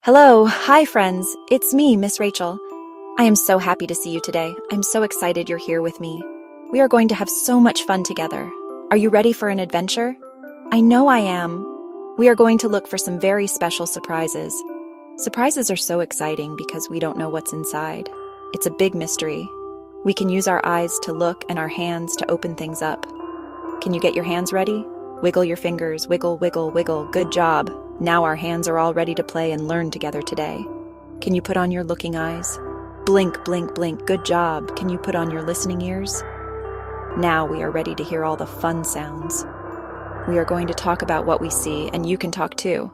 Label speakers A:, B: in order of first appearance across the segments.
A: Hello, hi friends, it's me, Miss Rachel. I am so happy to see you today. I'm so excited you're here with me. We are going to have so much fun together. Are you ready for an adventure? I know I am. We are going to look for some very special surprises. Surprises are so exciting because we don't know what's inside. It's a big mystery. We can use our eyes to look and our hands to open things up. Can you get your hands ready? Wiggle your fingers, wiggle, wiggle, wiggle. Good job. Now our hands are all ready to play and learn together today. Can you put on your looking eyes? Blink, blink, blink. Good job. Can you put on your listening ears? Now we are ready to hear all the fun sounds. We are going to talk about what we see, and you can talk too.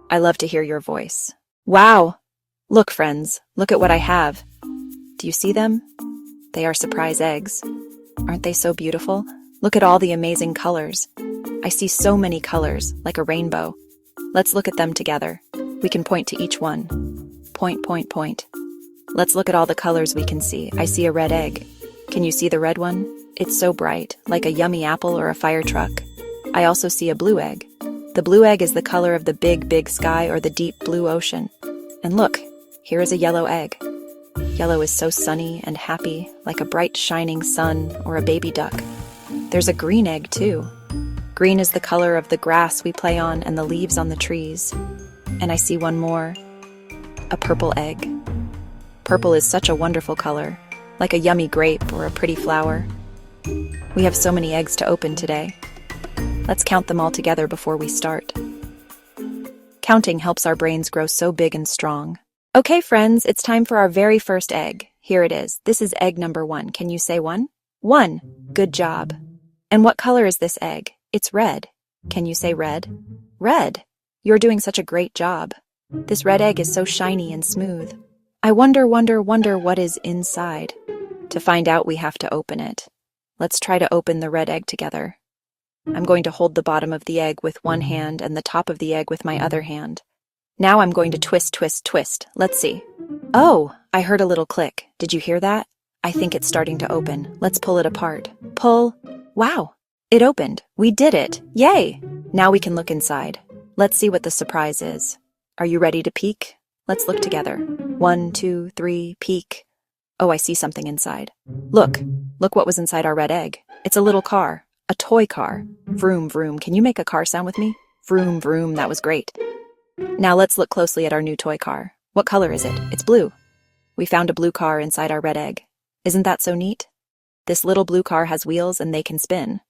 A: I love to hear your voice. Wow! Look, friends, look at what I have. Do you see them? They are surprise eggs. Aren't they so beautiful? Look at all the amazing colors. I see so many colors, like a rainbow. Let's look at them together. We can point to each one. Point, point, point. Let's look at all the colors we can see. I see a red egg. Can you see the red one? It's so bright, like a yummy apple or a fire truck. I also see a blue egg. The blue egg is the color of the big, big sky or the deep blue ocean. And look, here is a yellow egg. Yellow is so sunny and happy, like a bright shining sun or a baby duck. There's a green egg too. Green is the color of the grass we play on and the leaves on the trees. And I see one more, a purple egg. Purple is such a wonderful color, like a yummy grape or a pretty flower. We have so many eggs to open today. Let's count them all together before we start. Counting helps our brains grow so big and strong. Okay, friends, it's time for our very first egg. Here it is. This is egg number 1. Can you say 1? 1. Good job. And what color is this egg? It's red. Can you say red? Red. You're doing such a great job. This red egg is so shiny and smooth. I wonder what is inside. To find out, we have to open it. Let's try to open the red egg together. I'm going to hold the bottom of the egg with one hand and the top of the egg with my other hand. Now I'm going to twist, twist, twist. Let's see. Oh, I heard a little click. Did you hear that? I think it's starting to open. Let's pull it apart. Pull. Wow. It opened. We did it. Yay! Now we can look inside. Let's see what the surprise is. Are you ready to peek? Let's look together. 1, 2, 3, peek. Oh, I see something inside. Look what was inside our red egg. It's a little car, a toy car. Vroom, vroom. Can you make a car sound with me? Vroom, vroom. That was great. Now let's look closely at our new toy car. What color is it? It's blue. We found a blue car inside our red egg. Isn't that so neat? This little blue car has wheels and they can spin.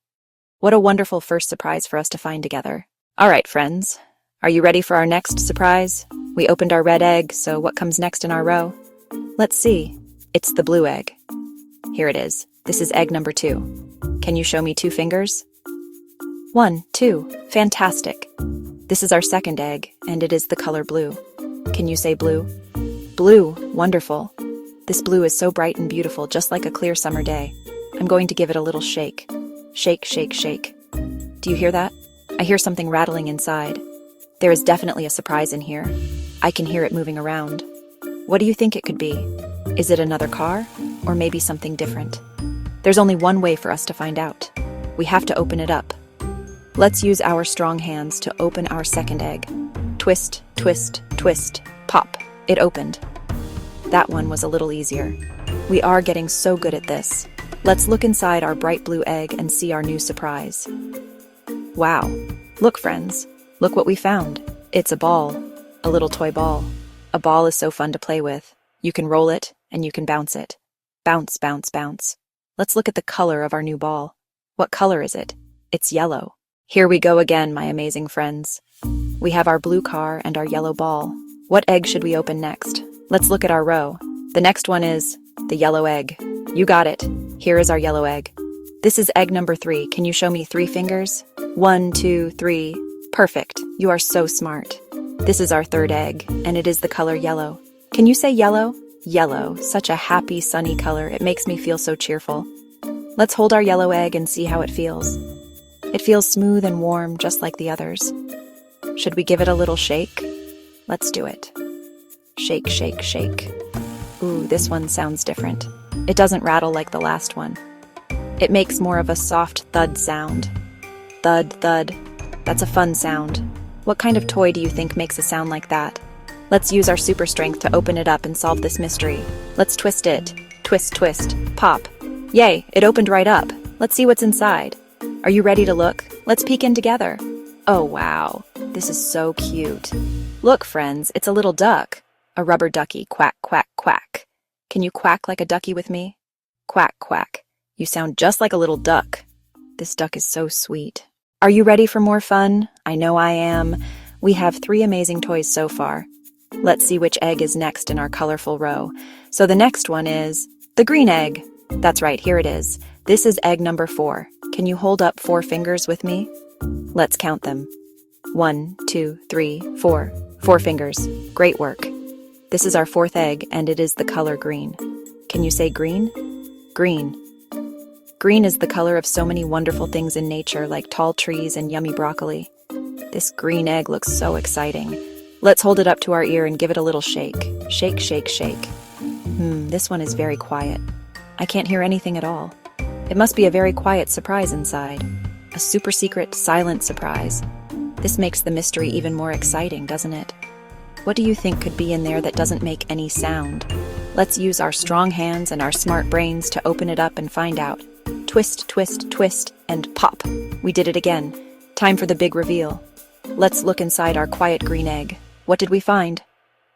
A: What a wonderful first surprise for us to find together. All right, friends. Are you ready for our next surprise? We opened our red egg, so what comes next in our row? Let's see. It's the blue egg. Here it is. This is egg number 2. Can you show me 2 fingers? 1, 2. Fantastic. This is our second egg, and it is the color blue. Can you say blue? Blue. Wonderful. This blue is so bright and beautiful, just like a clear summer day. I'm going to give it a little shake. Shake, shake, shake. Do you hear that? I hear something rattling inside. There is definitely a surprise in here. I can hear it moving around. What do you think it could be? Is it another car? Or maybe something different? There's only one way for us to find out. We have to open it up. Let's use our strong hands to open our second egg. Twist, twist, twist. Pop. It opened. That one was a little easier. We are getting so good at this. Let's look inside our bright blue egg and see our new surprise. Wow. Look, friends. Look what we found. It's a ball. A little toy ball. A ball is so fun to play with. You can roll it and you can bounce it. Bounce, bounce, bounce. Let's look at the color of our new ball. What color is it? It's yellow. Here we go again, my amazing friends. We have our blue car and our yellow ball. What egg should we open next? Let's look at our row. The next one is the yellow egg. You got it. Here is our yellow egg. This is egg number 3. Can you show me 3 fingers? 1, 2, 3. Perfect. You are so smart. This is our third egg, and it is the color yellow. Can you say yellow? Yellow. Such a happy, sunny color. It makes me feel so cheerful. Let's hold our yellow egg and see how it feels. It feels smooth and warm, just like the others. Should we give it a little shake? Let's do it. Shake, shake, shake. Ooh, this one sounds different. It doesn't rattle like the last one. It makes more of a soft thud sound. Thud, thud. That's a fun sound. What kind of toy do you think makes a sound like that? Let's use our super strength to open it up and solve this mystery. Let's twist it. Twist, twist, pop. Yay, it opened right up. Let's see what's inside. Are you ready to look? Let's peek in together. Oh wow, this is so cute. Look, friends, it's a little duck. A rubber ducky, quack, quack, quack. Can you quack like a ducky with me? Quack, quack. You sound just like a little duck. This duck is so sweet. Are you ready for more fun? I know I am. We have 3 amazing toys so far. Let's see which egg is next in our colorful row. So the next one is the green egg. That's right, here it is. This is egg number 4. Can you hold up 4 fingers with me? Let's count them. 1, 2, 3, 4. 4 fingers. Great work. This is our 4th egg, and it is the color green. Can you say green? Green. Green is the color of so many wonderful things in nature, like tall trees and yummy broccoli. This green egg looks so exciting. Let's hold it up to our ear and give it a little shake. Shake, shake, shake. This one is very quiet. I can't hear anything at all. It must be a very quiet surprise inside. A super secret, silent surprise. This makes the mystery even more exciting, doesn't it? What do you think could be in there that doesn't make any sound? Let's use our strong hands and our smart brains to open it up and find out. Twist, twist, twist, and pop. We did it again. Time for the big reveal. Let's look inside our quiet green egg. What did we find?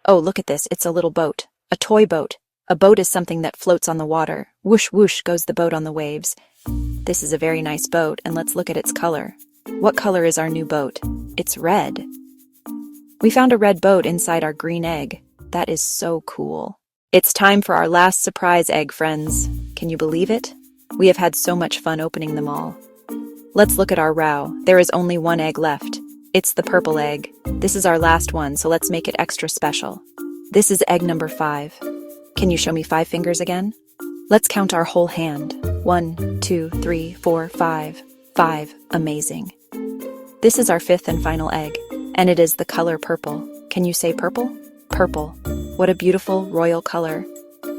A: Oh, look at this. It's a little boat. A toy boat. A boat is something that floats on the water. Whoosh, whoosh goes the boat on the waves. This is a very nice boat, and let's look at its color. What color is our new boat? It's red. We found a red boat inside our green egg. That is so cool. It's time for our last surprise egg, friends. Can you believe it? We have had so much fun opening them all. Let's look at our row. There is only 1 egg left. It's the purple egg. This is our last one, so let's make it extra special. This is egg number 5. Can you show me 5 fingers again? Let's count our whole hand. 1, 2, 3, 4, 5. 5. Amazing. This is our 5th and final egg, and it is the color purple. Can you say purple? Purple. What a beautiful royal color.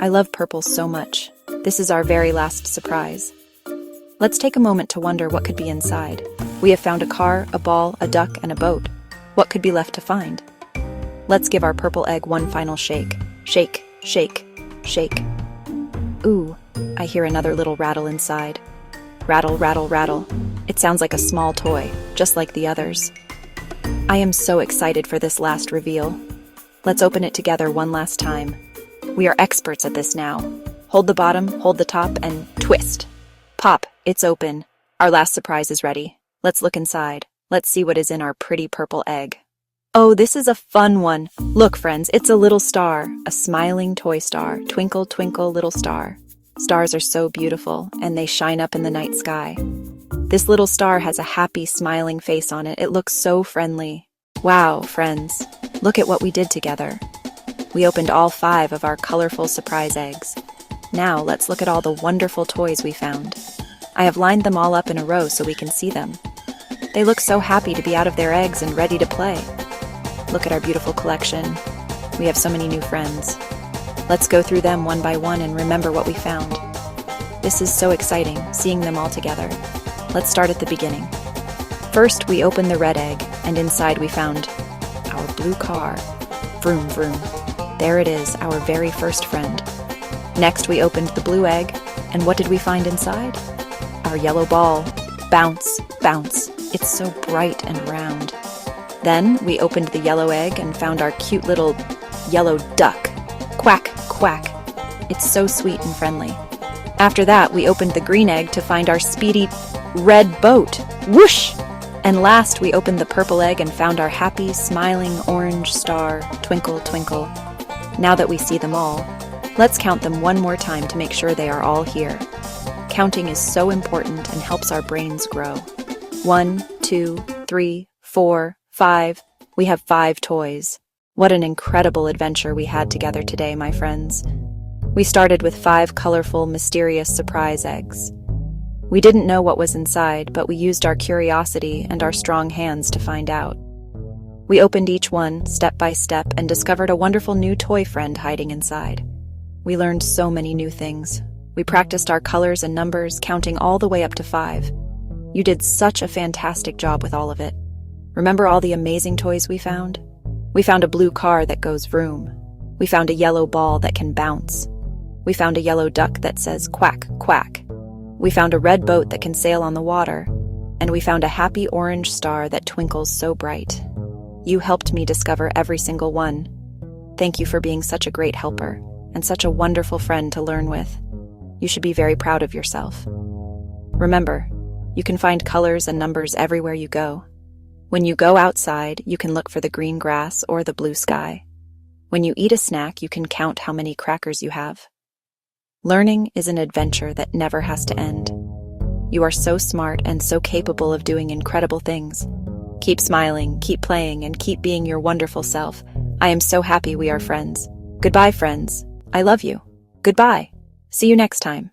A: I love purple so much. This is our very last surprise. Let's take a moment to wonder what could be inside. We have found a car, a ball, a duck, and a boat. What could be left to find? Let's give our purple egg one final shake. Shake, shake, shake. Ooh, I hear another little rattle inside. Rattle, rattle, rattle. It sounds like a small toy, just like the others. I am so excited for this last reveal. Let's open it together one last time. We are experts at this now. Hold the bottom, hold the top, and twist. Pop, it's open. Our last surprise is ready. Let's look inside. Let's see what is in our pretty purple egg. Oh, this is a fun one. Look, friends, it's a little star, a smiling toy star. Twinkle, twinkle, little star. Stars are so beautiful, and they shine up in the night sky. This little star has a happy, smiling face on it. It looks so friendly. Wow, friends, look at what we did together. We opened all 5 of our colorful surprise eggs. Now, let's look at all the wonderful toys we found. I have lined them all up in a row so we can see them. They look so happy to be out of their eggs and ready to play. Look at our beautiful collection. We have so many new friends. Let's go through them one by one and remember what we found. This is so exciting, seeing them all together. Let's start at the beginning. First, we opened the red egg, and inside we found our blue car. Vroom, vroom. There it is, our very first friend. Next, we opened the blue egg, and what did we find inside? Our yellow ball. Bounce, bounce. It's so bright and round. Then we opened the yellow egg and found our cute little yellow duck. Quack, quack. It's so sweet and friendly. After that, we opened the green egg to find our speedy red boat. Whoosh! And last, we opened the purple egg and found our happy, smiling orange star. Twinkle, twinkle. Now that we see them all, let's count them one more time to make sure they are all here. Counting is so important and helps our brains grow. 1, 2, 3, 4, 5. We have 5 toys. What an incredible adventure we had together today, my friends. We started with 5 colorful, mysterious surprise eggs. We didn't know what was inside, but we used our curiosity and our strong hands to find out. We opened each one, step by step, and discovered a wonderful new toy friend hiding inside. We learned so many new things. We practiced our colors and numbers, counting all the way up to 5. You did such a fantastic job with all of it. Remember all the amazing toys we found? We found a blue car that goes vroom. We found a yellow ball that can bounce. We found a yellow duck that says quack, quack. We found a red boat that can sail on the water. And we found a happy orange star that twinkles so bright. You helped me discover every single one. Thank you for being such a great helper and such a wonderful friend to learn with. You should be very proud of yourself. Remember, you can find colors and numbers everywhere you go. When you go outside, you can look for the green grass or the blue sky. When you eat a snack, you can count how many crackers you have. Learning is an adventure that never has to end. You are so smart and so capable of doing incredible things. Keep smiling, keep playing, and keep being your wonderful self. I am so happy we are friends. Goodbye, friends. I love you. Goodbye. See you next time.